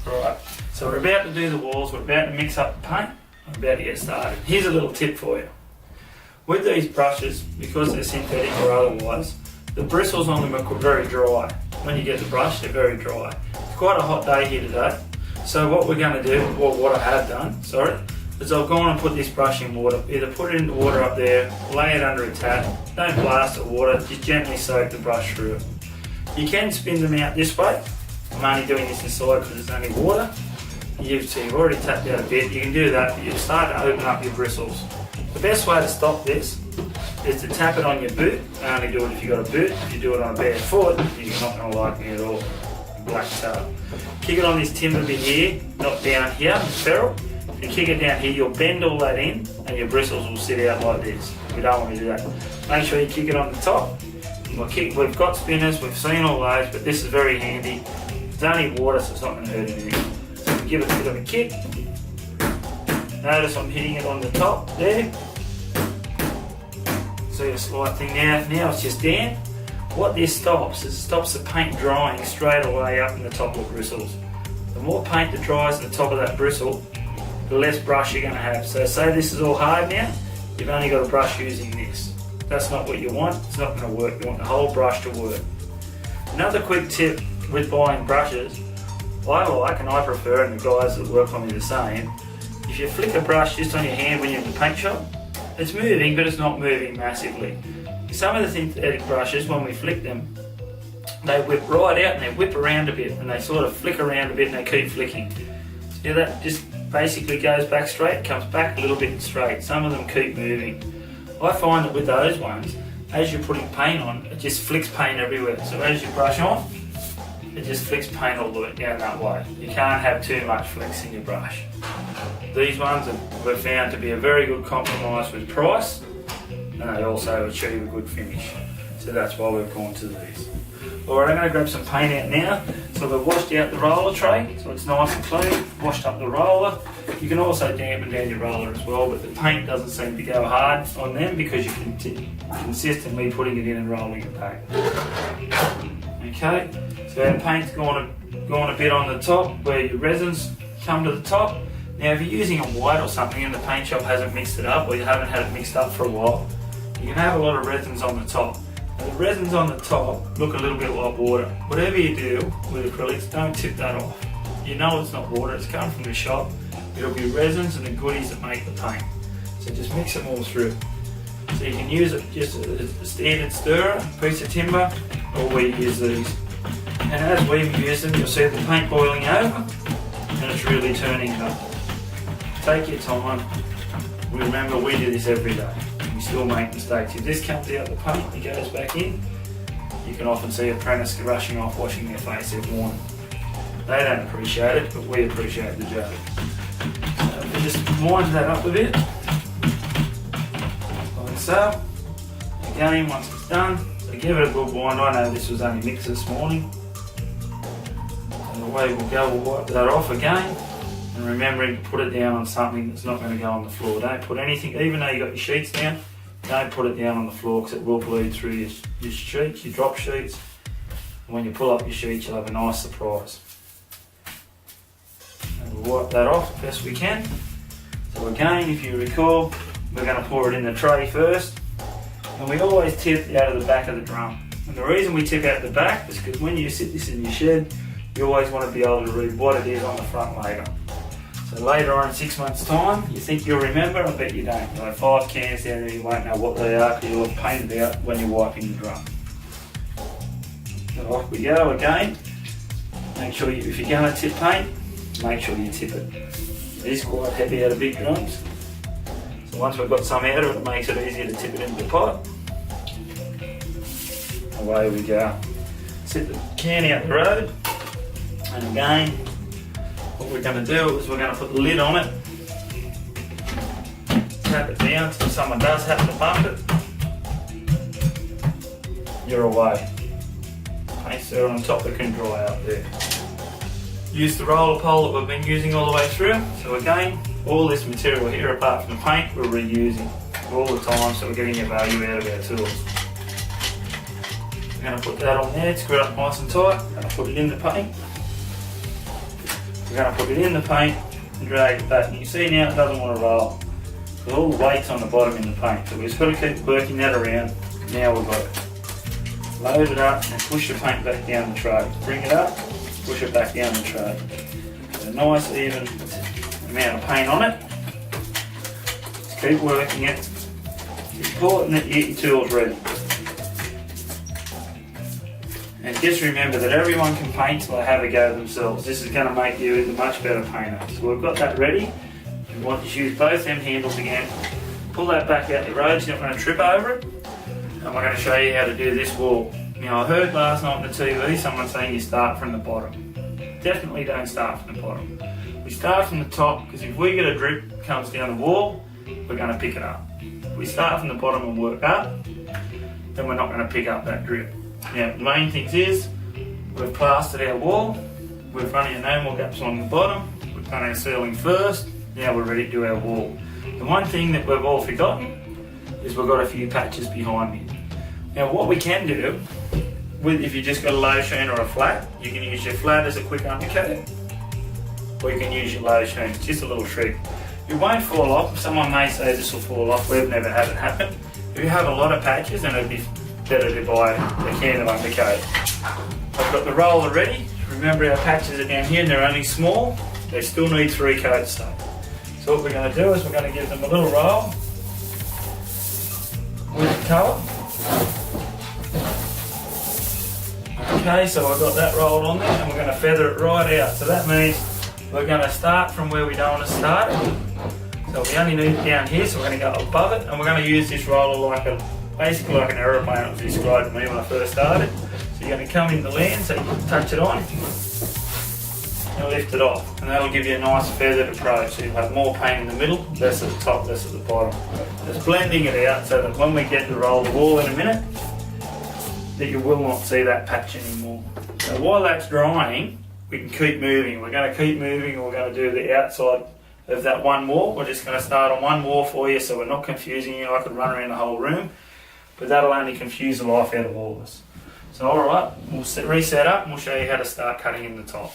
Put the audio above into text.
Right, so we're about to do the walls, we're about to mix up the paint, we're about to get started. Here's a little tip for you. With these brushes, because they're synthetic or otherwise, the bristles on them are very dry. When you get the brush, they're very dry. It's quite a hot day here today, so what we're going to do, or what I have done, is I've gone and put this brush in water. Either put it in the water up there, lay it under a tap, don't blast the water, just gently soak the brush through it. You can spin them out this way. I'm only doing this inside because it's only water. You've already tapped out a bit, you can do that, but you'll start to open up your bristles. The best way to stop this is to tap it on your boot. I only do it if you've got a boot. If you do it on a bare foot, you're not going to like me at all. Black tail. Kick it on this timber bit here, not down here, ferrule. If you kick it down here, you'll bend all that in and your bristles will sit out like this. We don't want to do that. Make sure you kick it on the top. We've got spinners, we've seen all those, but this is very handy. It's only water, so it's not going to hurt anything. So give it a bit of a kick. Notice I'm hitting it on the top there. See a slight thing now. Now it's just damp. What this stops is it stops the paint drying straight away up in the top of the bristles. The more paint that dries in the top of that bristle, the less brush you're going to have. So say this is all hard now, you've only got a brush using this. That's not what you want, it's not going to work. You want the whole brush to work. Another quick tip with buying brushes, I like and I prefer, and the guys that work on me the same, if you flick a brush just on your hand when you're in the paint shop, it's moving but it's not moving massively. Some of the synthetic brushes, when we flick them, they whip right out and they whip around a bit and they sort of flick around a bit and they keep flicking. See, that just basically goes back straight, comes back a little bit straight. Some of them keep moving. I find that with those ones, as you're putting paint on, it just flicks paint everywhere. So as you brush on, it just flicks paint all the way down that way. You can't have too much flicks in your brush. These ones were found to be a very good compromise with price, and they also achieve a good finish. So that's why we've gone to these. Alright, I'm going to grab some paint out now. So we've washed out the roller tray, so it's nice and clean. Washed up the roller. You can also dampen down your roller as well, but the paint doesn't seem to go hard on them because you can consistently putting it in and rolling the paint. Okay, so our paint's gone a bit on the top where your resins come to the top. Now if you're using a white or something and the paint shop hasn't mixed it up, or you haven't had it mixed up for a while, you can have a lot of resins on the top. Now, the resins on the top look a little bit like water. Whatever you do with acrylics, don't tip that off. You know it's not water, it's come from the shop. It'll be resins and the goodies that make the paint. So just mix them all through. So you can use it just as a standard stirrer, piece of timber, or we use these. And as we use them, you'll see the paint boiling over and it's really turning up. Take your time. Remember, we do this every day. We still make mistakes. If this comes out the paint, it goes back in. You can often see apprentices rushing off, washing their face every morning. They don't appreciate it, but we appreciate the job. So we just wind that up a bit, like so. Again, once it's done, so give it a good wind. I know this was only mixed this morning. And away we'll go, we'll wipe that off again. And remembering to put it down on something that's not going to go on the floor. Don't put anything, even though you've got your sheets down, don't put it down on the floor because it will bleed through your sheets, your drop sheets. And when you pull up your sheets, you'll have a nice surprise. And we'll wipe that off as best we can. So again, if you recall, we're going to pour it in the tray first. And we always tip out of the back of the drum. And the reason we tip out the back is because when you sit this in your shed, you always want to be able to read what it is on the front later. So later on in 6 months' time, you think you'll remember, I bet you don't. You'll have 5 cans down there, you won't know what they are because you'll have painted out when you're wiping the drum. So off we go again. Make sure if you're going to tip paint, make sure you tip it. It is quite heavy out of big drums. So once we've got some out of it, it makes it easier to tip it into the pot. Away we go. Set the can out the road, and again, what we're going to do is we're going to put the lid on it, tap it down so if someone does happen to bump it, you're away. Paint's there on top, it can dry out there. Use the roller pole that we've been using all the way through. So again, all this material here apart from the paint we're reusing all the time, so we're getting a value out of our tools. We're going to put that on there, screw it up nice and tight, and put it in the paint. We're going to put it in the paint and drag it back. And you see now it doesn't want to roll. Because all the weight's on the bottom in the paint. So we've just got to keep working that around. Now we've got it. Load it up and push the paint back down the tray. Bring it up, push it back down the tray. A nice even amount of paint on it. Just keep working it. It's important that you get your tools ready. And just remember that everyone can paint till they have a go themselves. This is going to make you a much better painter. So we've got that ready. You want to use both them handles again. Pull that back out the road so you're not going to trip over it. And we're going to show you how to do this wall. Now I heard last night on the TV someone saying you start from the bottom. Definitely don't start from the bottom. We start from the top because if we get a drip that comes down the wall, we're going to pick it up. If we start from the bottom and work up, then we're not going to pick up that drip. Now the main thing is, we've plastered our wall, we've run our no more gaps along the bottom, we've done our ceiling first, now we're ready to do our wall. The one thing that we've all forgotten is we've got a few patches behind me. Now what we can do, if you just got a low sheen or a flat, you can use your flat as a quick undercoat, or you can use your low sheen. It's just a little trick. It won't fall off. Someone may say this will fall off. We've never had it happen. If you have a lot of patches, then it'd be better to buy a can of undercoat. I've got the roller ready. Remember our patches are down here and they're only small. They still need 3 coats though. So what we're going to do is we're going to give them a little roll with the colour. Okay, so I've got that rolled on there and we're going to feather it right out. So that means we're going to start from where we don't want to start. So we only need it down here, so we're going to go above it and we're going to use this roller basically like an aeroplane that was described to me when I first started. So you're going to come in the land, so you can touch it on and lift it off. And that'll give you a nice feathered approach. So you'll have more paint in the middle, less at the top, less at the bottom. Just blending it out so that when we get to roll the wall in a minute, that you will not see that patch anymore. So while that's drying, we can keep moving. We're going to keep moving and we're going to do the outside of that one wall. We're just going to start on one wall for you so we're not confusing you. I could run around the whole room, but that'll only confuse the life out of all of us. So alright, we'll reset up and we'll show you how to start cutting in the top.